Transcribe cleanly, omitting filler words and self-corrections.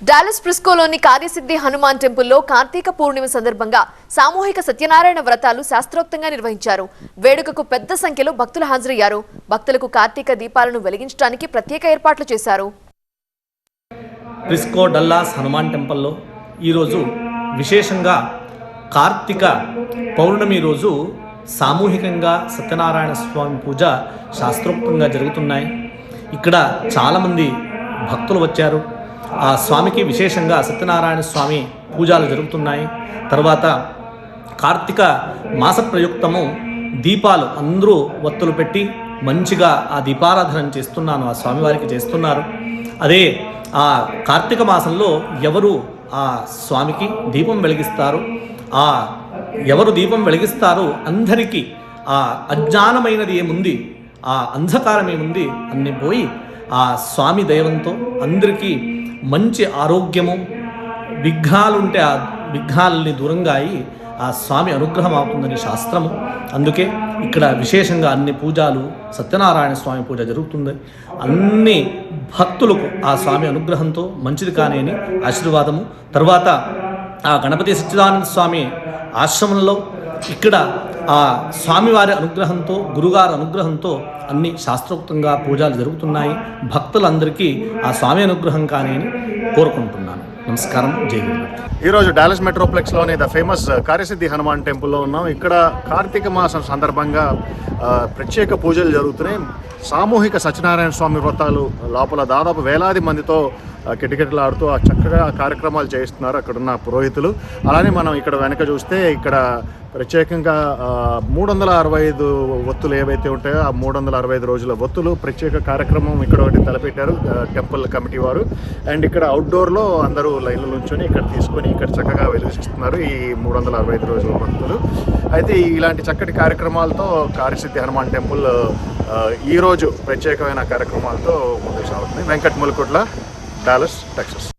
Dallas ప్రిస్కోలోని కార్యసిద్ధి హనుమాన్ టెంపుల్లో కార్తీక పూర్ణిమ సందర్భంగా సామూహిక సత్యనారాయణ వ్రతాలు శాస్త్రోక్తంగా నిర్వహించారు. వేడుకకు పెద్ద సంఖ్యలో భక్తులు హాజరయ్యారు. భక్తులకు కార్తీక దీపాలను వెలిగించడానికి ప్రత్యేక ఏర్పాట్లు చేశారు. ప్రిస్కో డల్లాస్ హనుమాన్ టెంపుల్లో ఈరోజు విశేషంగా కార్తీక పౌర్ణమి రోజు సామూహికంగా సత్యనారాయణ స్వామి పూజ శాస్త్రోక్తంగా జరుగుతున్నాయి. ఇక్కడ చాలామంది భక్తులు వచ్చారు. ఆ స్వామికి విశేషంగా సత్యనారాయణ స్వామి పూజలు జరుగుతున్నాయి. తర్వాత కార్తీక మాస ప్రయుక్తము దీపాలు అందరూ ఒత్తులు పెట్టి మంచిగా ఆ దీపారాధన చేస్తున్నాను, ఆ స్వామివారికి చేస్తున్నారు. అదే ఆ కార్తీక మాసంలో ఎవరు ఆ స్వామికి దీపం వెలిగిస్తారు, ఆ ఎవరు దీపం వెలిగిస్తారో అందరికీ ఆ అజ్ఞానమైనది ఏముంది, ఆ అంధకారం ఏముంది అన్ని పోయి ఆ స్వామి దైవంతో అందరికీ మంచి ఆరోగ్యము, విఘ్నాలుంటే ఆ విఘ్నాలని దూరంగా అయి ఆ స్వామి అనుగ్రహం అవుతుందని శాస్త్రము. అందుకే ఇక్కడ విశేషంగా అన్ని పూజలు సత్యనారాయణ స్వామి పూజ జరుగుతుంది. అన్ని భక్తులకు ఆ స్వామి అనుగ్రహంతో మంచిది కాని అని ఆశీర్వాదము. తర్వాత ఆ గణపతి సచ్చిదానంద స్వామి ఆశ్రమంలో ఇక్కడ ఆ స్వామివారి అనుగ్రహంతో, గురుగారి అనుగ్రహంతో అన్ని శాస్త్రోక్తంగా పూజలు జరుగుతున్నాయి. భక్తులందరికీ ఆ స్వామి అనుగ్రహం కానీ అని కోరుకుంటున్నాను. నమస్కారం, జై గురు. ఈరోజు డాలస్ మెట్రోప్లెక్స్లోని ద ఫేమస్ కార్యసిద్ధి హనుమాన్ టెంపుల్లో ఉన్నాం. ఇక్కడ కార్తీక మాసం సందర్భంగా ప్రత్యేక పూజలు జరుగుతున్నాయి. సామూహిక సత్యనారాయణ స్వామి వ్రతాలు లోపల దాదాపు వేలాది మందితో కిటకిటలాడుతూ చక్కగా కార్యక్రమాలు చేయిస్తున్నారు అక్కడున్న పురోహితులు. అలానే మనం ఇక్కడ వెనక చూస్తే ఇక్కడ ప్రత్యేకంగా 365 ఒత్తులు ఏవైతే ఉంటాయో ఆ 365 రోజుల ఒత్తులు ప్రత్యేక కార్యక్రమం ఇక్కడ ఒకటి తలపెట్టారు టెంపుల్ కమిటీ వారు. అండ్ ఇక్కడ అవుట్డోర్లో అందరూ లైన్లో నుంచొని ఇక్కడ తీసుకొని ఇక్కడ చక్కగా వెలిగిస్తున్నారు ఈ 365 రోజుల భక్తులు. అయితే ఇలాంటి చక్కటి కార్యక్రమాలతో కార్యసిద్ధి హనుమాన్ టెంపుల్ ఈరోజు ప్రత్యేకమైన కార్యక్రమాలతో ముందుకు సాగుతుంది. Venkat Mulakutla, Dallas, Texas.